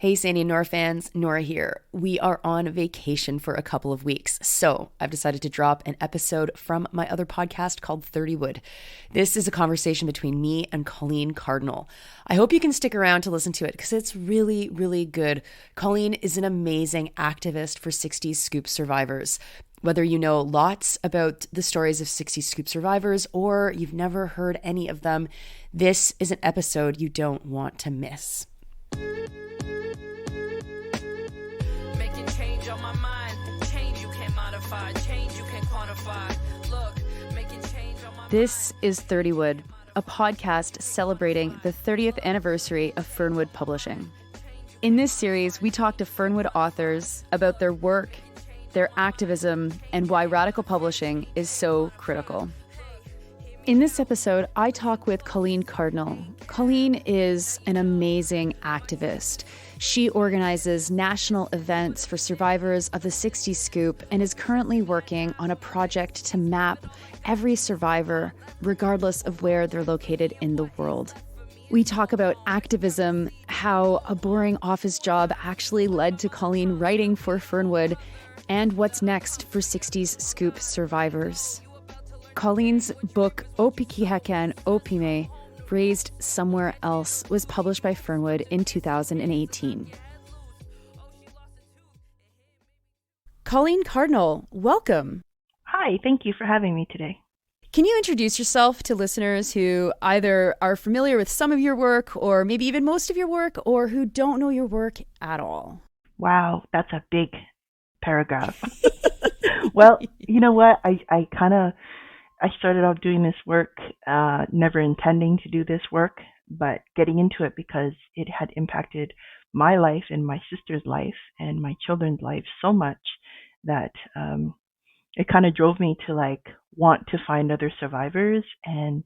Hey, Sandy and Nora fans, Nora here. We are on vacation for a couple of weeks, so I've decided to drop an episode from my other podcast called 30 Wood. This is a conversation between me and Colleen Cardinal. I hope you can stick around to listen to it because it's really, really good. Colleen is an amazing activist for 60s Scoop survivors. Whether you know lots about the stories of 60s Scoop survivors or you've never heard any of them, this is an episode you don't want to miss. This is 30 Wood, a podcast celebrating the 30th anniversary of Fernwood Publishing. In this series, we talk to Fernwood authors about their work, their activism, and why radical publishing is so critical. In this episode, I talk with Colleen Cardinal. Colleen is an amazing activist. She organizes national events for survivors of the 60s Scoop and is currently working on a project to map every survivor, regardless of where they're located in the world. We talk about activism, how a boring office job actually led to Colleen writing for Fernwood, and what's next for 60s Scoop survivors. Colleen's book, Opikihakan Opime, Raised Somewhere Else, was published by Fernwood in 2018. Colleen Cardinal, welcome. Hi, thank you for having me today. Can you introduce yourself to listeners who either are familiar with some of your work or maybe even most of your work or who don't know your work at all? Wow, that's a big paragraph. Well, you know what? I started off doing this work, never intending to do this work, but getting into it because it had impacted my life and my sister's life and my children's life so much that it kind of drove me to want to find other survivors. And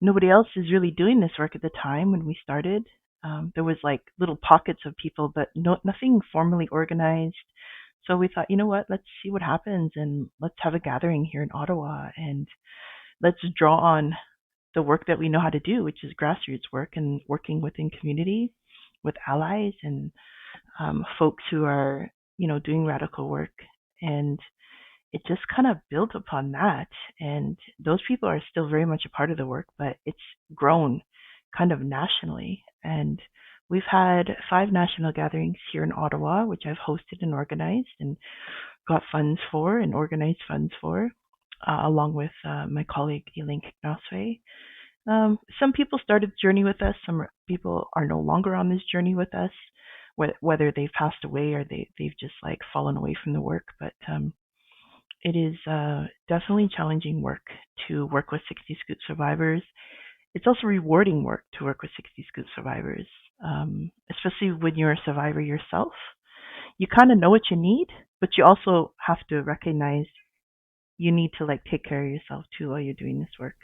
nobody else is really doing this work at the time when we started. There was little pockets of people, but nothing formally organized. So we thought, you know what, let's see what happens and let's have a gathering here in Ottawa and let's draw on the work that we know how to do, which is grassroots work and working within community with allies and folks who are, doing radical work. And it just kind of built upon that. And those people are still very much a part of the work, but it's grown kind of nationally. And we've had 5 national gatherings here in Ottawa, which I've hosted and organized and got funds for and organized funds for, along with my colleague Elaine Kiknoswe. Some people started the journey with us. Some people are no longer on this journey with us, whether they've passed away or they've just fallen away from the work. But it is definitely challenging work to work with 60 Scoop survivors. It's also rewarding work to work with 60 Scoop survivors, especially when you're a survivor yourself. You kind of know what you need, but you also have to recognize you need to take care of yourself too while you're doing this work.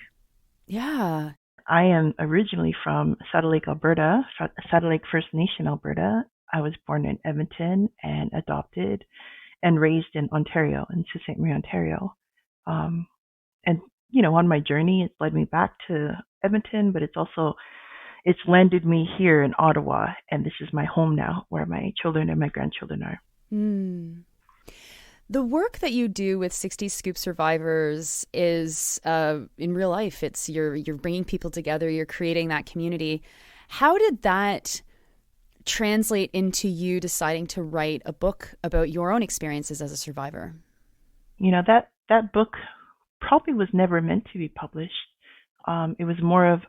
Yeah. I am originally from Saddle Lake, Alberta, Saddle Lake First Nation, Alberta. I was born in Edmonton and adopted and raised in Ontario, in Sault Ste. Marie, Ontario. And on my journey, it's led me back to Edmonton, but it's landed me here in Ottawa, and this is my home now, where my children and my grandchildren are. The work that you do with 60 Scoop survivors is in real life. It's you're bringing people together. You're creating that community. How did that translate into you deciding to write a book about your own experiences as a survivor? That book probably was never meant to be published. It was more of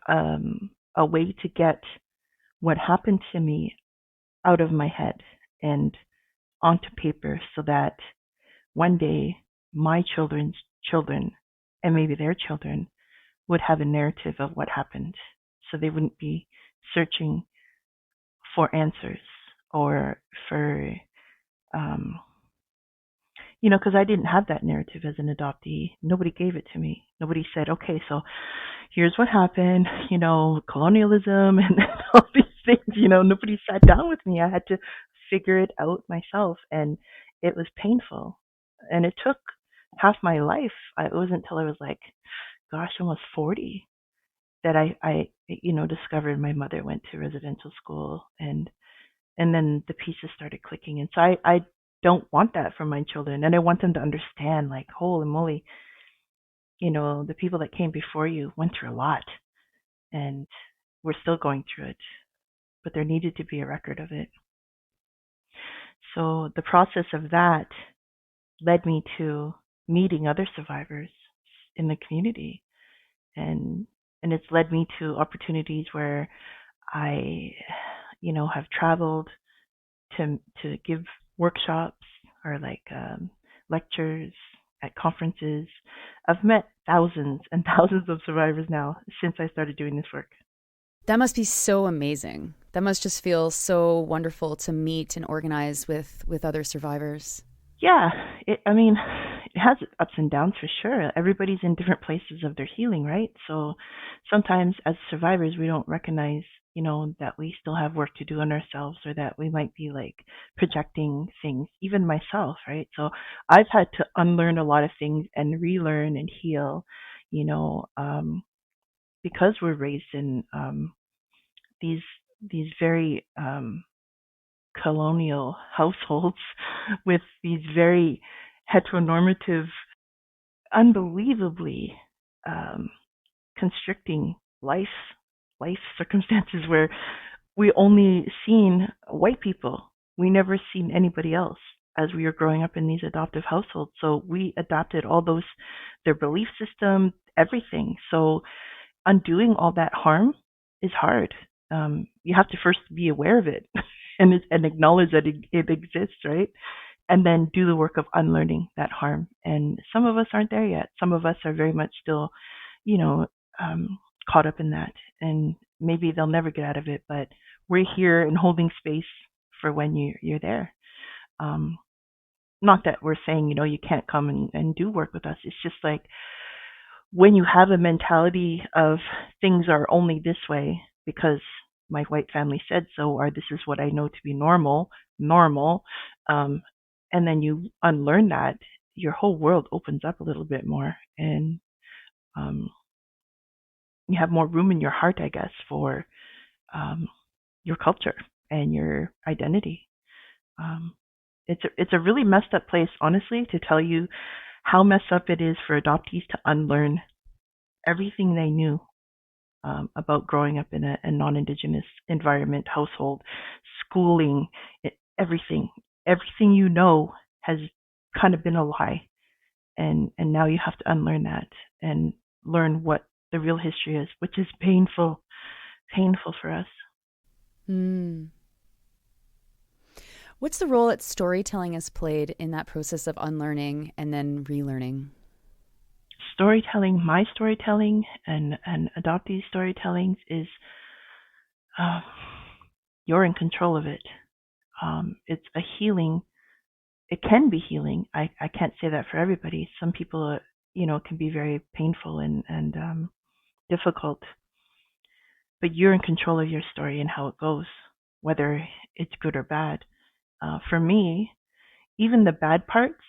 a way to get what happened to me out of my head and onto paper so that one day my children's children and maybe their children would have a narrative of what happened, so they wouldn't be searching for answers or for because I didn't have that narrative as an adoptee. Nobody gave it to me. Nobody said, okay, so here's what happened, colonialism and all these things, nobody sat down with me. I had to figure it out myself, and it was painful. And it took half my life. It wasn't until I was almost 40 that I discovered my mother went to residential school and And then the pieces started clicking. And so I don't want that for my children. And I want them to understand, like, holy moly, the people that came before you went through a lot, and we're still going through it. But there needed to be a record of it. So the process of that led me to meeting other survivors in the community, and it's led me to opportunities where I, have traveled to give workshops or like lectures at conferences. I've met thousands and thousands of survivors now since I started doing this work. That must be so amazing. That must just feel so wonderful to meet and organize with other survivors. Yeah, it has ups and downs for sure. Everybody's in different places of their healing, right? So sometimes as survivors, we don't recognize, that we still have work to do on ourselves, or that we might be like projecting things, even myself, right? So I've had to unlearn a lot of things and relearn and heal, you know, um, because we're raised in these very colonial households with these very heteronormative, unbelievably um, constricting life circumstances where we only seen white people. We never seen anybody else as we were growing up in these adoptive households. So we adopted all those, their belief system, everything. So undoing all that harm is hard. You have to first be aware of it and acknowledge that it exists, right? And then do the work of unlearning that harm. And some of us aren't there yet. Some of us are very much still, you know, caught up in that. And maybe they'll never get out of it, but we're here and holding space for when you're there. Um, Not that we're saying, you can't come and do work with us. It's just like when you have a mentality of things are only this way because my white family said so, or this is what I know to be normal, um, and then you unlearn that, your whole world opens up a little bit more, and um, you have more room in your heart, I guess, for um, your culture and your identity. Um, it's a really messed up place, honestly, to tell you how messed up it is for adoptees to unlearn everything they knew about growing up in a non-Indigenous environment, household, schooling, everything. Everything has kind of been a lie, and now you have to unlearn that and learn what the real history is, which is painful for us. Mm. What's the role that storytelling has played in that process of unlearning and then relearning? My storytelling, and adoptee storytelling is uh, you're in control of it. It's a healing. It can be healing. I can't say that for everybody. Some people, can be very painful and difficult. But you're in control of your story and how it goes, whether it's good or bad. For me, even the bad parts,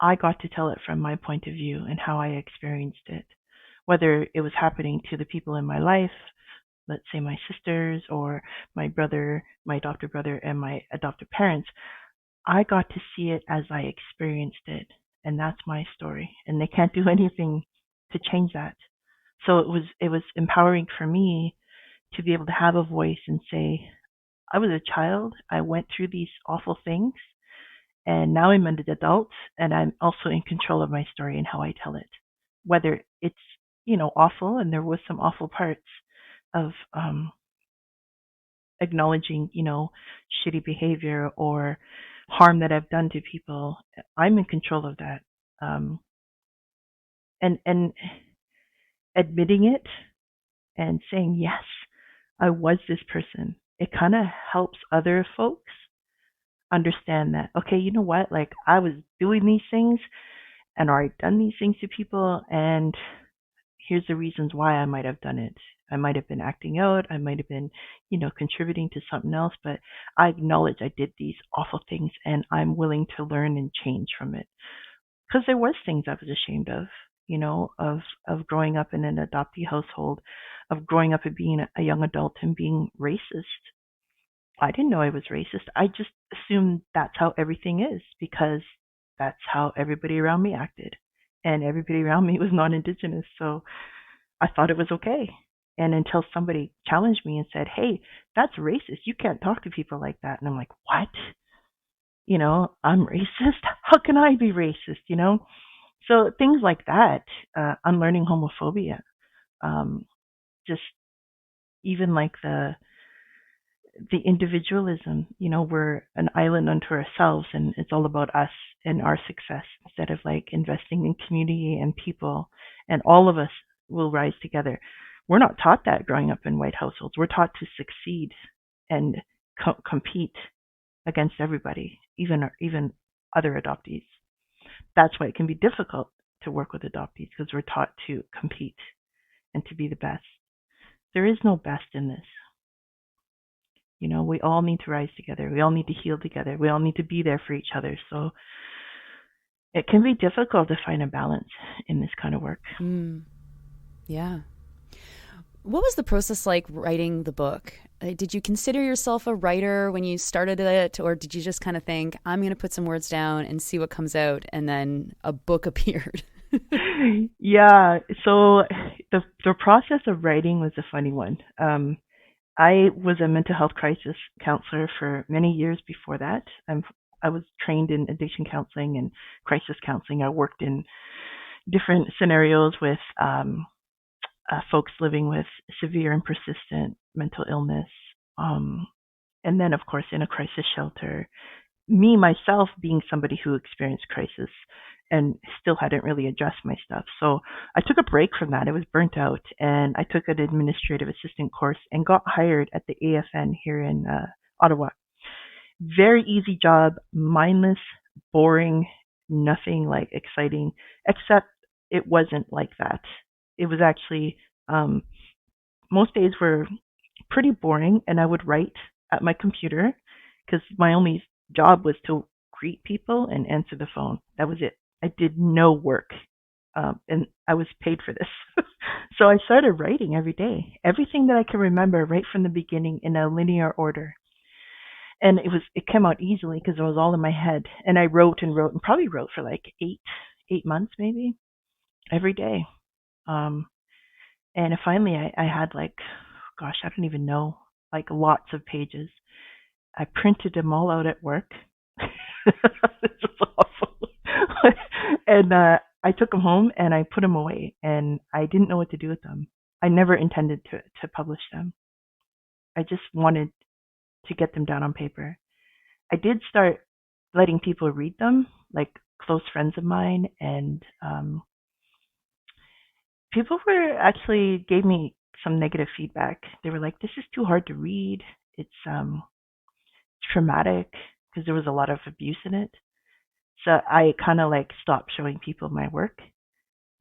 I got to tell it from my point of view and how I experienced it. Whether it was happening to the people in my life, let's say my sisters or my brother, my adopted brother, and my adopted parents, I got to see it as I experienced it. And that's my story. And they can't do anything to change that. So it was empowering for me to be able to have a voice and say, I was a child, I went through these awful things, and now I'm an adult, and I'm also in control of my story and how I tell it. Whether it's, awful, and there was some awful parts of acknowledging, shitty behavior or harm that I've done to people, I'm in control of that. And admitting it and saying, yes, I was this person, it kind of helps other folks understand that, okay, you know what, like I was doing these things and I've done these things to people, and here's the reasons why I might have done it. I might have been acting out, I might have been, contributing to something else, but I acknowledge I did these awful things and I'm willing to learn and change from it. Because there was things I was ashamed of, of growing up in an adoptee household, of growing up and being a young adult and being racist. I didn't know I was racist. I just assumed that's how everything is because that's how everybody around me acted. And everybody around me was non Indigenous. So I thought it was okay. And until somebody challenged me and said, hey, that's racist. You can't talk to people like that. And I'm like, what? I'm racist. How can I be racist? So things like that, unlearning homophobia, just even like the individualism, we're an island unto ourselves and it's all about us and our success instead of like investing in community and people and all of us will rise together. We're not taught that growing up in white households. We're taught to succeed and compete against everybody, even other adoptees. That's why it can be difficult to work with adoptees because we're taught to compete and to be the best. There is no best in this. We all need to rise together. We all need to heal together. We all need to be there for each other. So it can be difficult to find a balance in this kind of work. Yeah. What was the process like writing the book? Did you consider yourself a writer when you started it, or did you just kind of think, I'm going to put some words down and see what comes out, and then a book appeared? Yeah. So the process of writing was a funny one. I was a mental health crisis counselor for many years before that. I was trained in addiction counseling and crisis counseling. I worked in different scenarios with folks living with severe and persistent mental illness. And then, of course, in a crisis shelter. Me, myself, being somebody who experienced crisis and still hadn't really addressed my stuff. So I took a break from that. I was burnt out and I took an administrative assistant course and got hired at the AFN here in Ottawa. Very easy job, mindless, boring, nothing like exciting, except it wasn't like that. It was actually, most days were pretty boring and I would write at my computer because my only job was to greet people and answer the phone. That was it. I did no work, and I was paid for this. So I started writing every day, everything that I can remember right from the beginning in a linear order. And it came out easily because it was all in my head. And I wrote and wrote and probably wrote for like eight months maybe every day. And finally I had like, gosh, I don't even know, like lots of pages. I printed them all out at work. It's just awful. And I took them home and I put them away and I didn't know what to do with them. I never intended to publish them. I just wanted to get them down on paper. I did start letting people read them, like close friends of mine, and people were actually gave me some negative feedback. They were like, "This is too hard to read. It's traumatic because there was a lot of abuse in it." So I kind of like stopped showing people my work.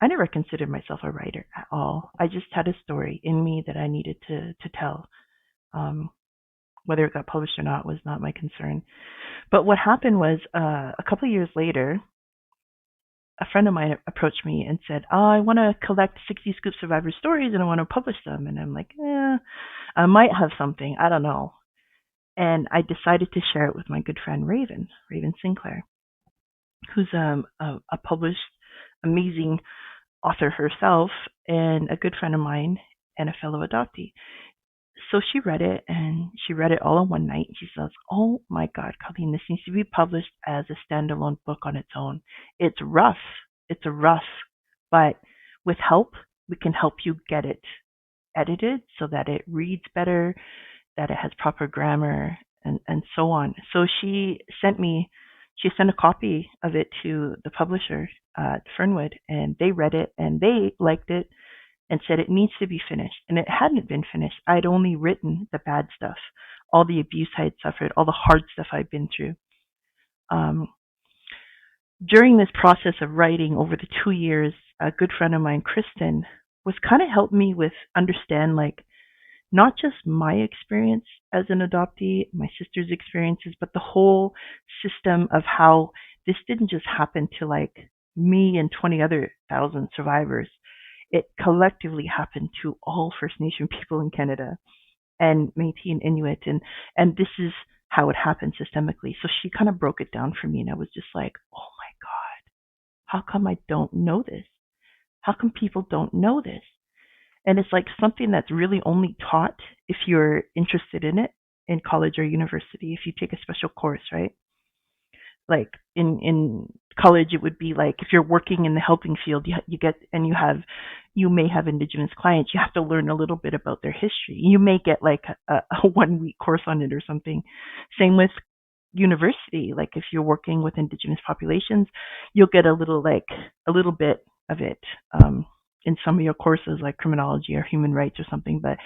I never considered myself a writer at all. I just had a story in me that I needed to tell. Whether it got published or not was not my concern. But what happened was a couple of years later, a friend of mine approached me and said, "Oh, I want to collect 60 Scoop Survivor stories and I want to publish them." And I'm like, I might have something. I don't know. And I decided to share it with my good friend Raven Sinclair, who's a published, amazing author herself and a good friend of mine and a fellow adoptee. So she read it and she read it all in one night. She says, "Oh my God, Colleen, this needs to be published as a standalone book on its own. It's rough. It's a rough, but with help, we can help you get it edited so that it reads better, that it has proper grammar and so on." So she sent a copy of it to the publisher, Fernwood, and they read it and they liked it and said it needs to be finished. And it hadn't been finished. I'd only written the bad stuff, all the abuse I had suffered, all the hard stuff I'd been through. During this process of writing over the 2 years, a good friend of mine, Kristen, was kind of helped me with understand like not just my experience as an adoptee, my sister's experiences, but the whole system of how this didn't just happen to like me and 20 other thousand survivors. It collectively happened to all First Nation people in Canada. and Métis and Inuit, and this is how it happens systemically. So she kind of broke it down for me, and I was just like, oh my God, how come I don't know this? How come people don't know this? And it's like something that's really only taught if you're interested in it in college or university, if you take a special course, right? Like in college, it would be like if you're working in the helping field, you get and you may have Indigenous clients. You have to learn a little bit about their history. You may get like a 1 week course on it or something. Same with university. Like if you're working with Indigenous populations, you'll get a little bit of it in some of your courses, like criminology or human rights or something. But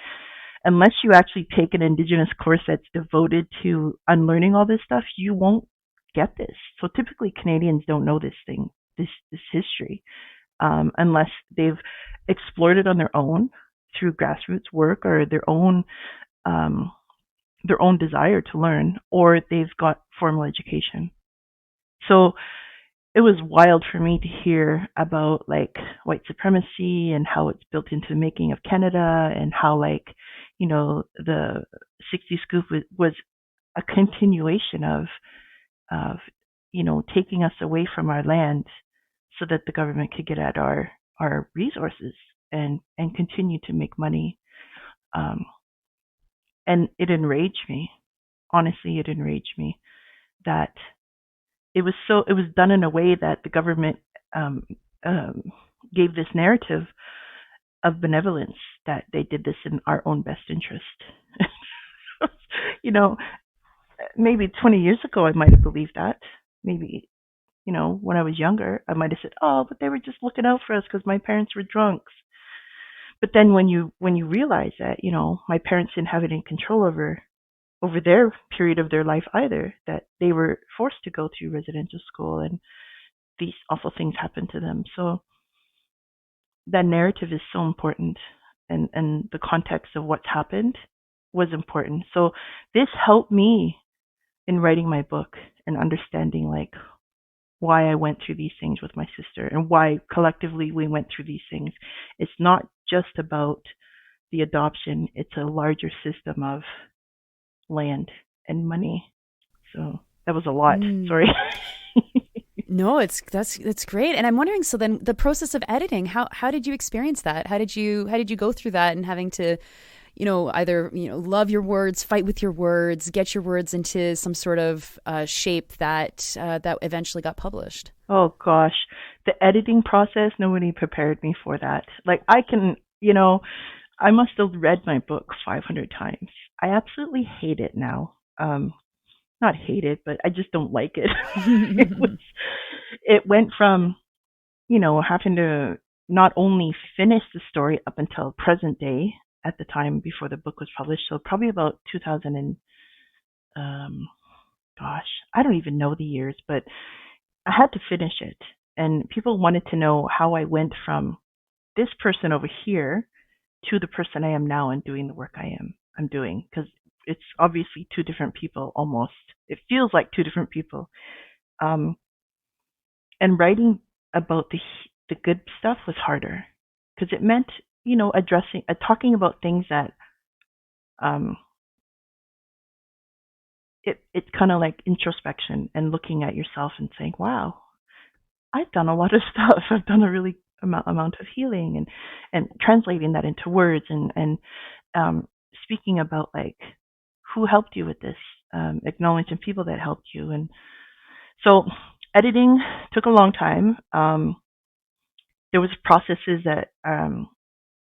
unless you actually take an Indigenous course that's devoted to unlearning all this stuff, you won't get this. So typically Canadians don't know this history, unless they've explored it on their own through grassroots work or their own desire to learn, or they've got formal education. So it was wild for me to hear about like white supremacy and how it's built into the making of Canada, and how like, the 60s scoop was a continuation of taking us away from our land so that the government could get at our resources and continue to make money. And it enraged me. Honestly, it enraged me that it was done in a way that the government gave this narrative of benevolence, that they did this in our own best interest. Maybe 20 years ago I might have believed that. Maybe, when I was younger, I might have said, "Oh, but they were just looking out for us because my parents were drunks." But then when you realize that, my parents didn't have any control over their period of their life either, that they were forced to go through residential school and these awful things happened to them. So that narrative is so important, and the context of what's happened was important. So this helped me in writing my book and understanding like why I went through these things with my sister and why collectively we went through these things. It's not just about the adoption, it's a larger system of land and money. So that was a lot. Sorry. No, that's great. And I'm wondering, so then the process of editing, how did you experience that? How did you go through that, and having to, either, love your words, fight with your words, get your words into some sort of shape that eventually got published? Oh gosh, the editing process, nobody prepared me for that. Like I must have read my book 500 times. I absolutely hate it now. Not hate it, but I just don't like it. It went from, having to not only finish the story up until present day at the time before the book was published. So probably about 2000 and, gosh, I don't even know the years, but I had to finish it. And people wanted to know how I went from this person over here to the person I am now and doing the work I'm doing, because it's obviously two different people almost. It feels like two different people. And writing about the good stuff was harder because it meant, addressing, talking about things that, it's kind of like introspection and looking at yourself and saying, wow, I've done a lot of stuff. I've done a really amount of healing, and translating that into words, and speaking about like who helped you with this, acknowledging people that helped you. And so editing took a long time. There was processes that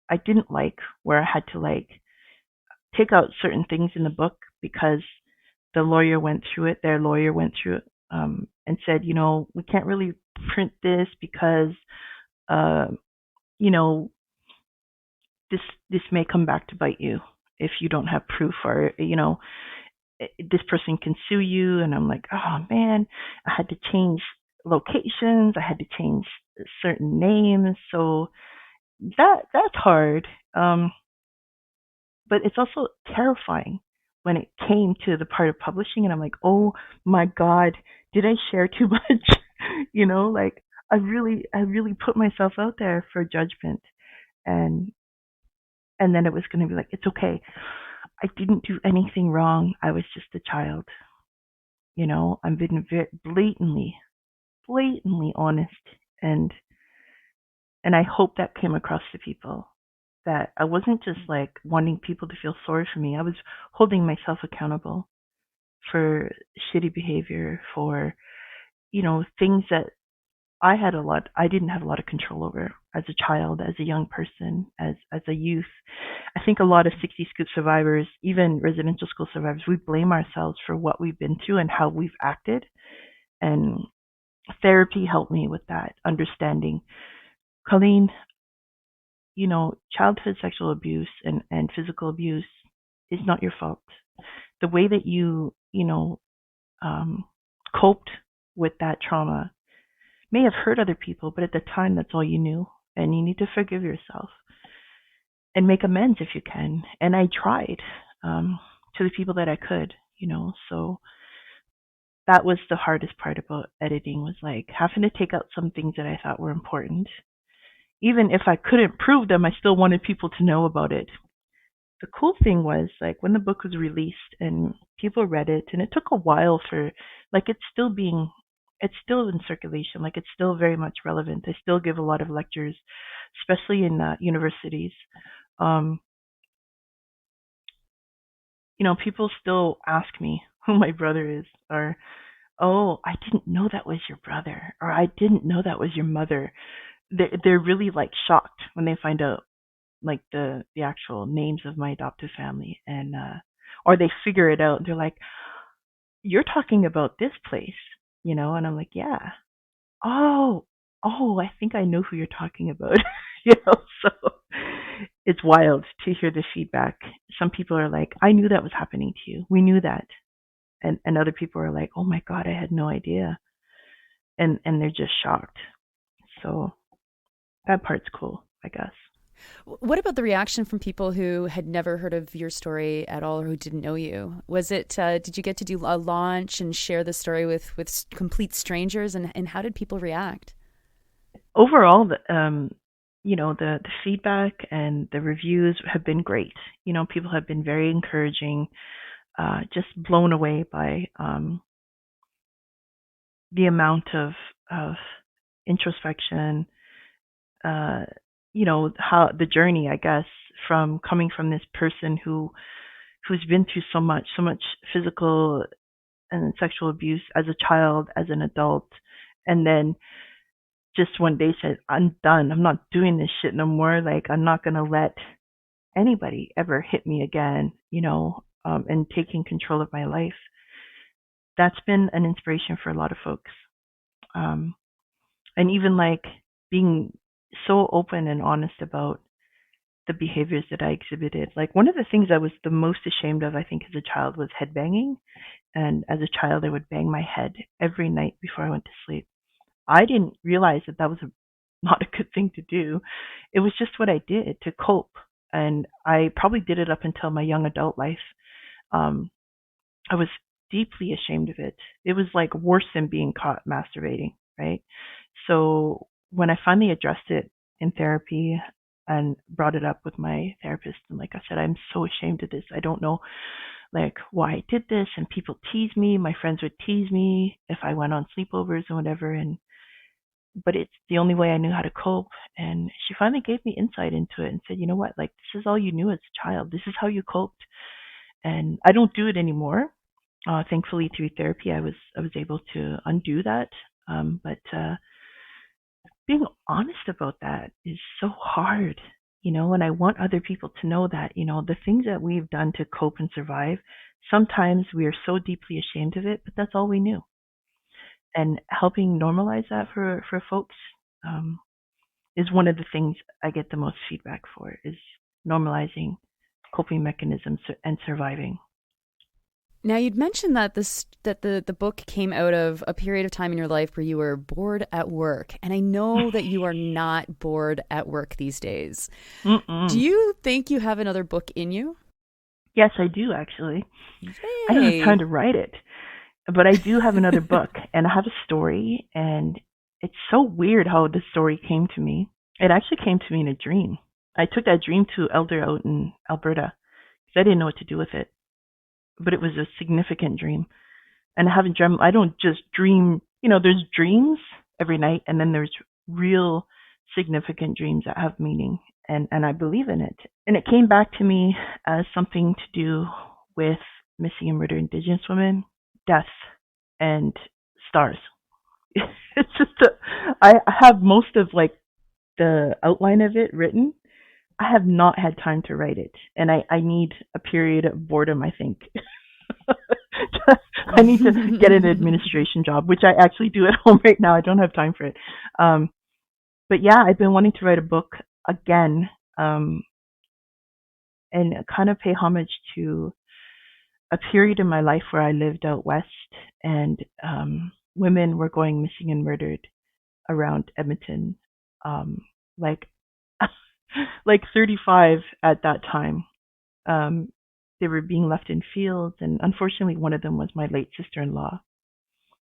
I didn't like, where I had to like take out certain things in the book because their lawyer went through it, and said, we can't really print this because, this may come back to bite you if you don't have proof, or, this person can sue you. And I'm like, oh man, I had to change locations. I had to change certain names. So that's hard. But it's also terrifying when it came to the part of publishing, and I'm like, oh my God, did I share too much? Like I really put myself out there for judgment, and then it was going to be like, it's okay. I didn't do anything wrong. I was just a child. I've been blatantly honest, and I hope that came across to people, that I wasn't just like wanting people to feel sorry for me. I was holding myself accountable for shitty behavior, for things that I didn't have a lot of control over as a child, as a young person, as a youth. I think a lot of 60 Scoop survivors, even residential school survivors, we blame ourselves for what we've been through and how we've acted. And therapy helped me with that understanding. Colleen, childhood sexual abuse and physical abuse is not your fault. The way that um, coped with that trauma may have hurt other people, but at the time, that's all you knew. And you need to forgive yourself and make amends if you can. And I tried to the people that I could, so that was the hardest part about editing, was like having to take out some things that I thought were important. Even if I couldn't prove them, I still wanted people to know about it. The cool thing was, like, when the book was released and people read it, and it took a while for, like, it's still in circulation, like it's still very much relevant. I still give a lot of lectures, especially in universities. um People still ask me who my brother is, or, oh, I didn't know that was your brother, or I didn't know that was your mother. They're really like shocked when they find out, like, the actual names of my adoptive family, and or they figure it out. They're like, you're talking about this place, and I'm like, yeah. Oh, I think I know who you're talking about. So it's wild to hear the feedback. Some people are like, I knew that was happening to you. We knew that. And other people are like, oh my God, I had no idea. And they're just shocked. So that part's cool, I guess. What about the reaction from people who had never heard of your story at all, or who didn't know you? Was it, did you get to do a launch and share the story with complete strangers, and how did people react? Overall, the feedback and the reviews have been great. People have been very encouraging, just blown away by the amount of introspection, how the journey, I guess, from coming from this person who's been through so much physical and sexual abuse as a child, as an adult, and then just one day said, I'm done. I'm not doing this shit no more. Like, I'm not going to let anybody ever hit me again, and taking control of my life. That's been an inspiration for a lot of folks. And even like being so open and honest about the behaviors that I exhibited. Like, one of the things I was the most ashamed of, I think, as a child, was headbanging. And as a child, I would bang my head every night before I went to sleep. I didn't realize that was not a good thing to do. It was just what I did to cope. And I probably did it up until my young adult life. I was deeply ashamed of it. It was like worse than being caught masturbating, right? So when I finally addressed it in therapy and brought it up with my therapist, and like I said, I'm so ashamed of this. I don't know, like, why I did this, and people tease me. My friends would tease me if I went on sleepovers and whatever, but it's the only way I knew how to cope. And she finally gave me insight into it and said, you know what, like, this is all you knew as a child. This is how you coped. And I don't do it anymore. Thankfully, through therapy, I was able to undo that. But being honest about that is so hard, and I want other people to know that, the things that we've done to cope and survive, sometimes we are so deeply ashamed of it, but that's all we knew. And helping normalize that for folks is one of the things I get the most feedback for, is normalizing coping mechanisms and surviving. Now, you'd mentioned that the book came out of a period of time in your life where you were bored at work, and I know that you are not bored at work these days. Mm-mm. Do you think you have another book in you? Yes, I do, actually. Hey. I don't have time to write it, but I do have another book, and I have a story, and it's so weird how the story came to me. It actually came to me in a dream. I took that dream to Elder out in Alberta. because I didn't know what to do with it. But it was a significant dream. And I don't just dream, there's dreams every night, and then there's real significant dreams that have meaning. And I believe in it. And it came back to me as something to do with missing and murdered Indigenous women, death, and stars. It's just, I have most of like the outline of it written. I have not had time to write it. And I need a period of boredom, I think. I need to get an administration job, which I actually do at home right now. I don't have time for it. But yeah, I've been wanting to write a book again, and kind of pay homage to a period in my life where I lived out west, and women were going missing and murdered around Edmonton, like like 35 at that time. They were being left in fields, and unfortunately one of them was my late sister-in-law.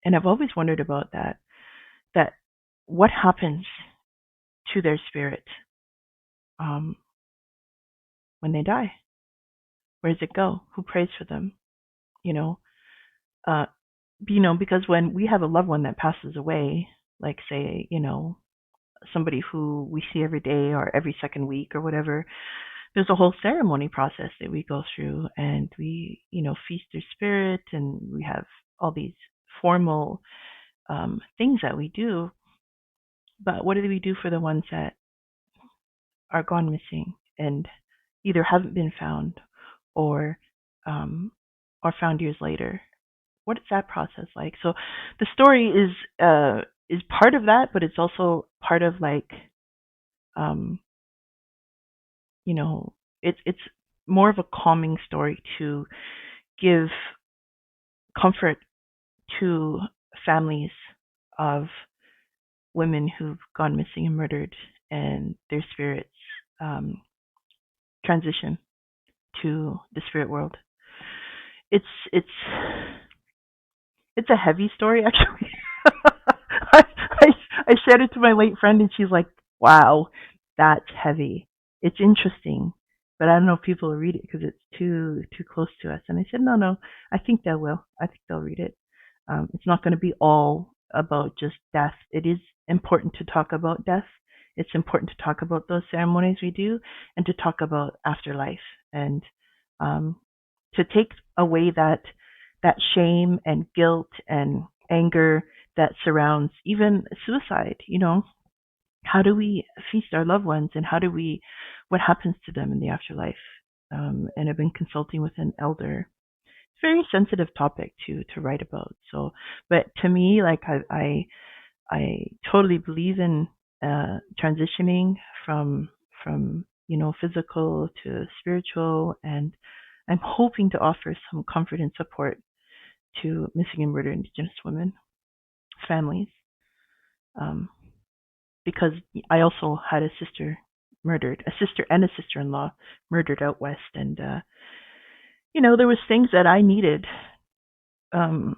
And I've always wondered about that what happens to their spirit when they die. Where does it go? Who prays for them? Because when we have a loved one that passes away, like say, somebody who we see every day or every second week or whatever, there's a whole ceremony process that we go through, and we, feast their spirit, and we have all these formal things that we do. But what do we do for the ones that are gone missing and either haven't been found or found years later? What is that process like? So the story is part of that, but it's also part of like, it's more of a calming story to give comfort to families of women who've gone missing and murdered, and their spirits transition to the spirit world. It's a heavy story, actually. I shared it to my late friend, and she's like, "Wow, that's heavy. It's interesting, but I don't know if people will read it because it's too close to us." And I said, "No, I think they will. I think they'll read it. It's not going to be all about just death. It is important to talk about death. It's important to talk about those ceremonies we do, and to talk about afterlife, and to take away that shame and guilt and anger that surrounds even suicide. How do we feast our loved ones, and what happens to them in the afterlife?" And I've been consulting with an elder. It's a very sensitive topic to write about. So, but to me, like I totally believe in transitioning from physical to spiritual, and I'm hoping to offer some comfort and support to missing and murdered Indigenous women families, because I also had a sister and a sister-in-law murdered out west, and there was things that I needed to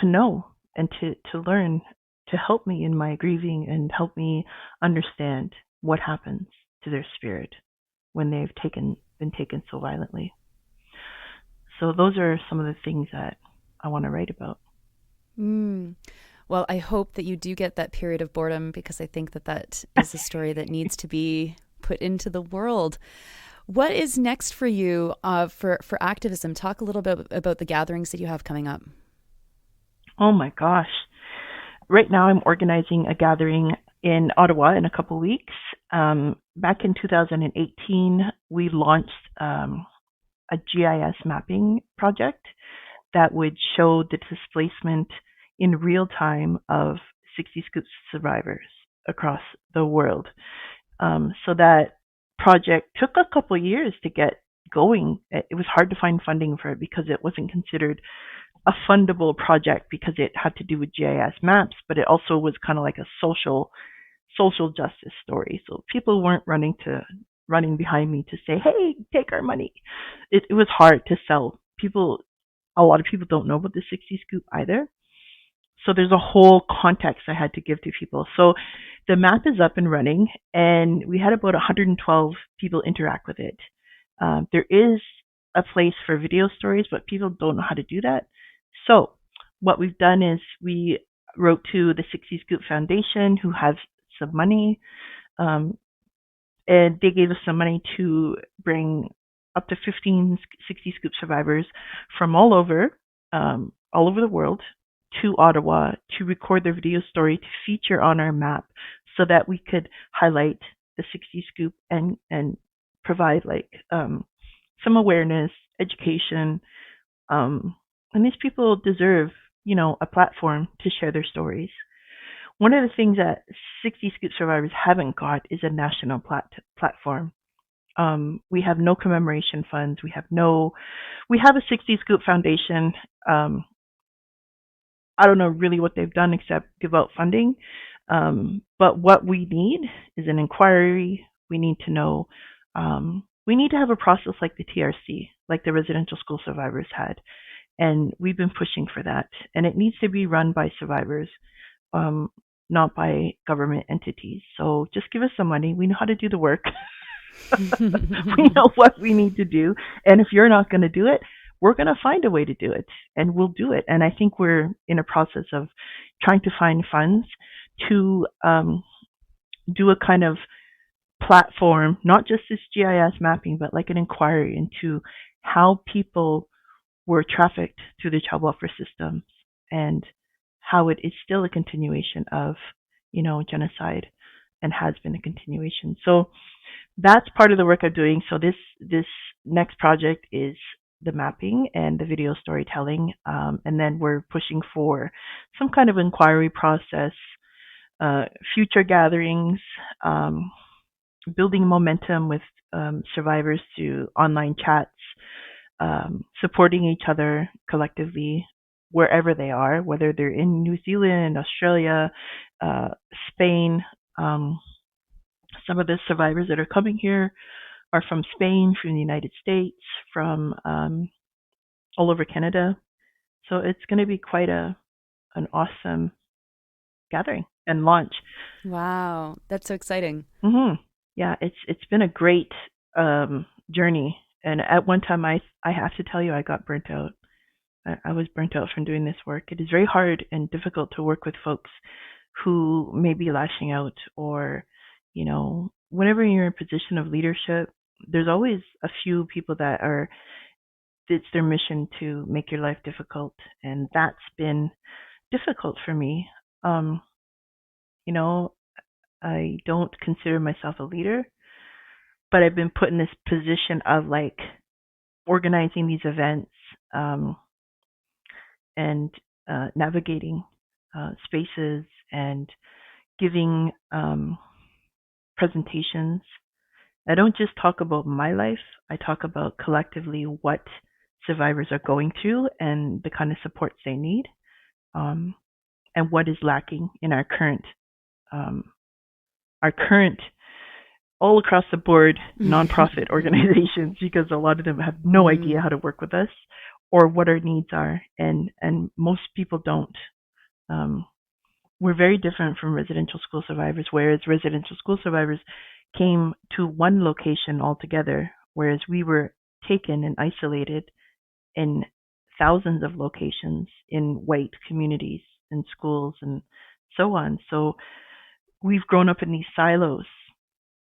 know and to learn to help me in my grieving, and help me understand what happens to their spirit when they've been taken so violently. So those are some of the things that I want to write about. Well, I hope that you do get that period of boredom, because I think that is a story that needs to be put into the world. What is next for you for activism? Talk a little bit about the gatherings that you have coming up. Oh my gosh. Right now I'm organizing a gathering in Ottawa in a couple weeks. Back in 2018, we launched a GIS mapping project that would show the displacement in real time of 60 Scoop survivors across the world. So that project took a couple years to get going. It was hard to find funding for it because it wasn't considered a fundable project, because it had to do with GIS maps, but it also was kind of like a social justice story. So people weren't running behind me to say, "Hey, take our money." It was hard to sell. A lot of people don't know about the 60 Scoop either. So there's a whole context I had to give to people. So the map is up and running, and we had about 112 people interact with it. There is a place for video stories, but people don't know how to do that. So what we've done is we wrote to the 60 Scoop Foundation, who has some money, um, and they gave us some money to bring up to 15 60 Scoop survivors from all over the world to Ottawa to record their video story to feature on our map so that we could highlight the 60 Scoop and provide like some awareness, education, and these people deserve, a platform to share their stories. One of the things that 60 Scoop survivors haven't got is a national platform. We have no commemoration funds. We have a 60 Scoop Foundation. I don't know really what they've done except give out funding. But what we need is an inquiry. We need to know. We need to have a process like the TRC, like the residential school survivors had. And we've been pushing for that. And it needs to be run by survivors, not by government entities. So just give us some money. We know how to do the work. We know what we need to do. And if you're not going to do it, we're going to find a way to do it, and we'll do it. And I think we're in a process of trying to find funds to do a kind of platform, not just this GIS mapping, but like an inquiry into how people were trafficked through the child welfare systems and how it is still a continuation of, genocide and has been a continuation. So that's part of the work I'm doing. So this next project is the mapping and the video storytelling, and then we're pushing for some kind of inquiry process, future gatherings, building momentum with survivors through online chats, supporting each other collectively wherever they are, whether they're in New Zealand, Australia, Spain. Some of the survivors that are coming here are from Spain, from the United States, from all over Canada. So it's going to be quite an awesome gathering and launch. Wow, that's so exciting. Mm-hmm. Yeah, it's been a great journey. And at one time, I have to tell you, I got burnt out. I was burnt out from doing this work. It is very hard and difficult to work with folks who may be lashing out, or, whenever you're in a position of leadership, there's always a few people that it's their mission to make your life difficult. And that's been difficult for me. I don't consider myself a leader, but I've been put in this position of like organizing these events, and navigating spaces and giving presentations. I don't just talk about my life. I talk about collectively what survivors are going through and the kind of supports they need, and what is lacking in our current all across the board nonprofit organizations, because a lot of them have no idea how to work with us or what our needs are, and most people don't. We're very different from residential school survivors, whereas residential school survivors came to one location altogether, whereas we were taken and isolated in thousands of locations in white communities and schools and so on. So we've grown up in these silos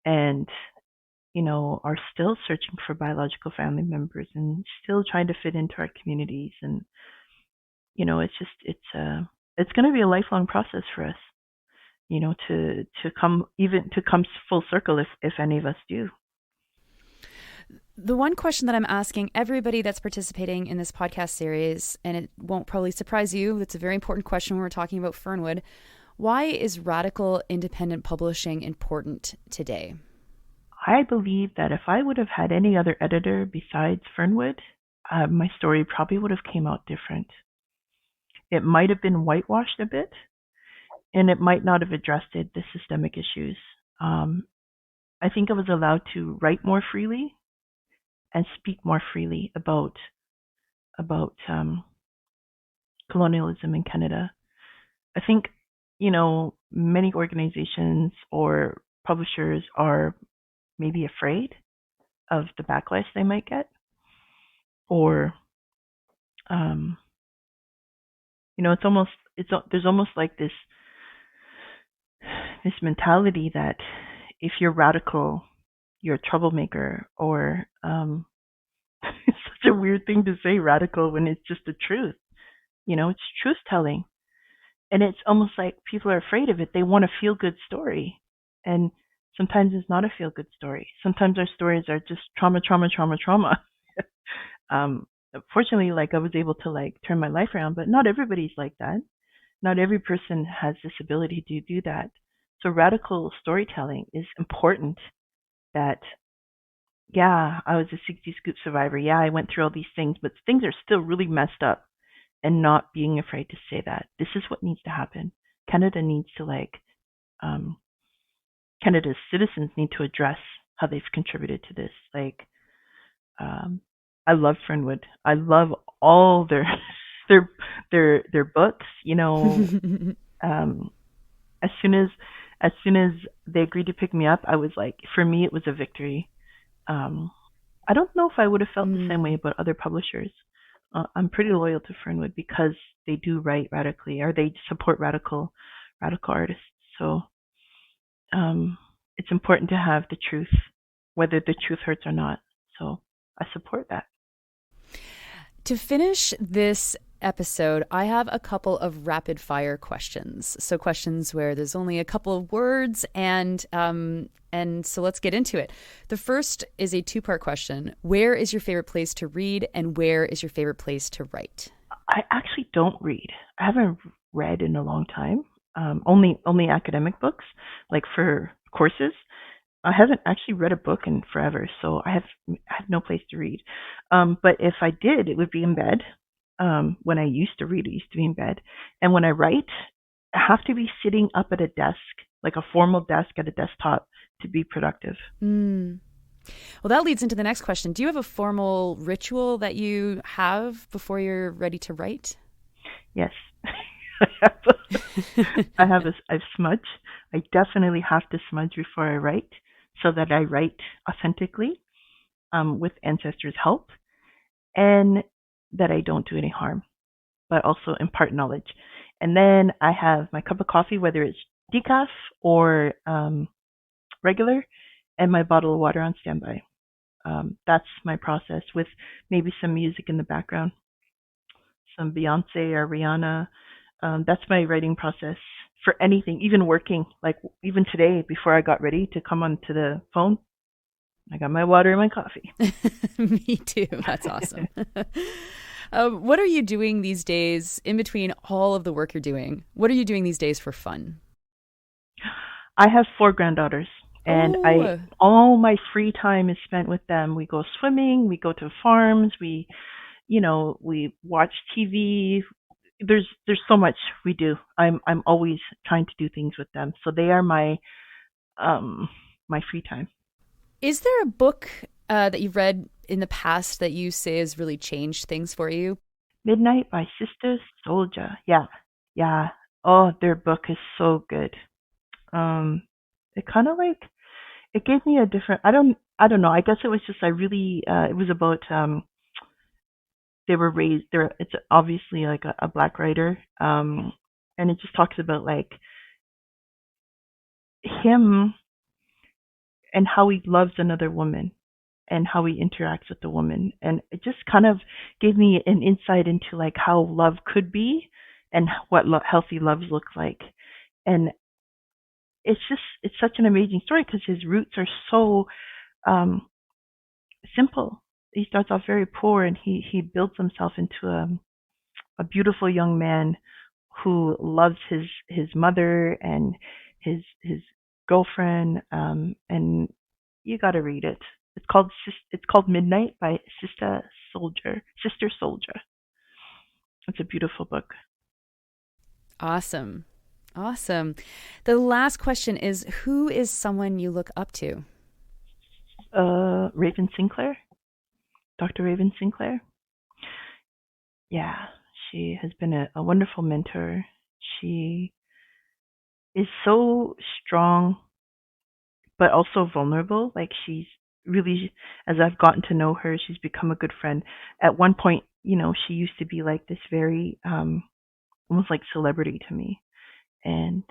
and, are still searching for biological family members and still trying to fit into our communities. And, it's going to be a lifelong process for us, to come full circle if any of us do. The one question that I'm asking everybody that's participating in this podcast series, and it won't probably surprise you, it's a very important question when we're talking about Fernwood. Why is radical independent publishing important today? I believe that if I would have had any other editor besides Fernwood, my story probably would have came out different. It might have been whitewashed a bit, and it might not have addressed the systemic issues. I think I was allowed to write more freely and speak more freely about colonialism in Canada. I think, many organizations or publishers are maybe afraid of the backlash they might get. or um, it's almost there's almost like this mentality that if you're radical, you're a troublemaker, or it's such a weird thing to say radical when it's just the truth. It's truth telling. And it's almost like people are afraid of it. They want a feel good story. And sometimes it's not a feel good story. Sometimes our stories are just trauma, trauma, trauma, trauma. um, Fortunately, like I was able to like turn my life around, but not everybody's like that. Not every person has this ability to do that. So radical storytelling is important. That yeah, I was a 60 scoop survivor. Yeah, I went through all these things, but things are still really messed up. And not being afraid to say that this is what needs to happen. Canada needs to um, Canada's citizens need to address how they've contributed to this. Um, I love Fernwood. I love all their their their books. Um, as soon as they agreed to pick me up, I was like, for me, it was a victory. Um, I don't know if I would have felt the same way about other publishers. I'm pretty loyal to Fernwood because they do write radically, or they support radical artists. So it's important to have the truth, whether the truth hurts or not. So I support that. To finish this episode, I have a couple of rapid fire questions. So questions where there's only a couple of words, and so let's get into it. The first is a two-part question. Where is your favorite place to read, and where is your favorite place to write? I actually don't read. I haven't read in a long time. Only academic books, like for courses. I haven't actually read a book in forever, so I have no place to read. But if I did, it would be in bed. When I used to read, it used to be in bed. And when I write, I have to be sitting up at a desk, like a formal desk at a desktop, to be productive. Well, that leads into the next question. Do you have a formal ritual that you have before you're ready to write? Yes. I smudge. I definitely have to smudge before I write so that I write authentically, with ancestors' help, and that I don't do any harm, but also impart knowledge. And then I have my cup of coffee, whether it's decaf or regular, and my bottle of water on standby. That's my process, with maybe some music in the background, some Beyonce or Rihanna. That's my writing process for anything, even working. Like even today, before I got ready to come onto the phone, I got my water and my coffee. Me too. That's awesome. What are you doing these days in between all of the work you're doing? What are you doing these days for fun? I have 4 granddaughters, and all my free time is spent with them. We go swimming, we go to farms, we watch TV. There's so much we do. I'm always trying to do things with them. So they are my my free time. Is there a book that you've read in the past that you say has really changed things for you? Midnight by Sister Soldier. Yeah. Oh, their book is so good. It kind of like, it gave me a different. I don't know. I guess it was just it was about they were raised. It's obviously like a black writer, and it just talks about like him and how he loves another woman and how he interacts with the woman. And it just kind of gave me an insight into like how love could be and what healthy love looks like. And it's such an amazing story because his roots are so simple. He starts off very poor, and he builds himself into a beautiful young man who loves his mother and his girlfriend, and you got to read it. It's called Midnight by Sister Soldier. It's a beautiful book. Awesome. The last question is, who is someone you look up to? Raven Sinclair. Dr. Raven Sinclair. Yeah, she has been a wonderful mentor. She is so strong, but also vulnerable. Like she's really, as I've gotten to know her, she's become a good friend. At one point, she used to be like this very, almost like celebrity to me. And,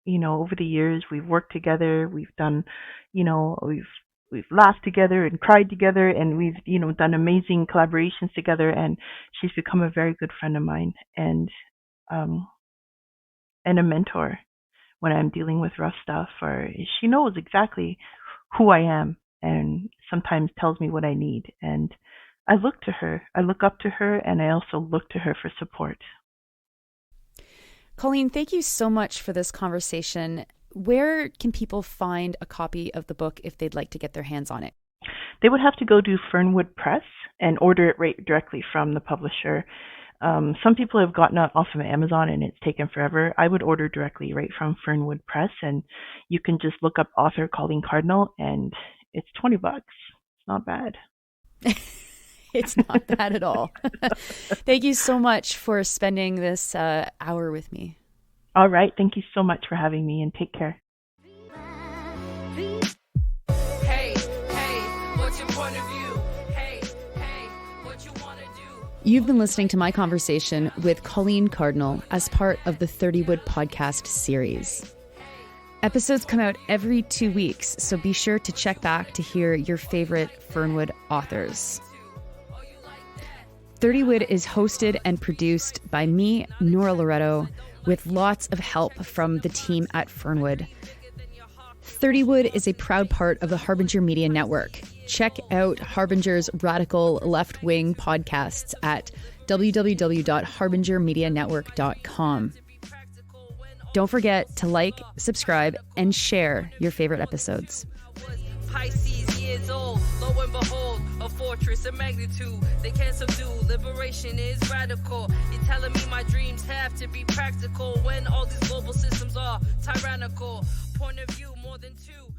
over the years, we've worked together. We've done, we've laughed together and cried together, and we've, done amazing collaborations together. And she's become a very good friend of mine, and a mentor when I'm dealing with rough stuff. Or she knows exactly who I am, and sometimes tells me what I need. And I look to her. I look up to her, and I also look to her for support. Colleen, thank you so much for this conversation. Where can people find a copy of the book if they'd like to get their hands on it? They would have to go to Fernwood Press and order it right directly from the publisher. Some people have gotten it off of Amazon and it's taken forever. I would order directly right from Fernwood Press, and you can just look up author Colleen Cardinal, and it's $20. It's not bad. It's not bad at all. Thank you so much for spending this hour with me. All right. Thank you so much for having me, and take care. Hey, what's your point of view? Hey, what you want to do? You've been listening to my conversation with Colleen Cardinal as part of the 30 Wood podcast series. Episodes come out every 2 weeks, so be sure to check back to hear your favorite Fernwood authors. 30 Wood is hosted and produced by me, Nora Loretto, with lots of help from the team at Fernwood. 30 Wood is a proud part of the Harbinger Media Network. Check out Harbinger's radical left-wing podcasts at www.harbingermedianetwork.com. Don't forget to like, subscribe, and share your favorite episodes. Pisces years old, lo and behold, a fortress of magnitude they can't subdue. Liberation is radical. You're telling me my dreams have to be practical when all these global systems are tyrannical. Point of view more than two.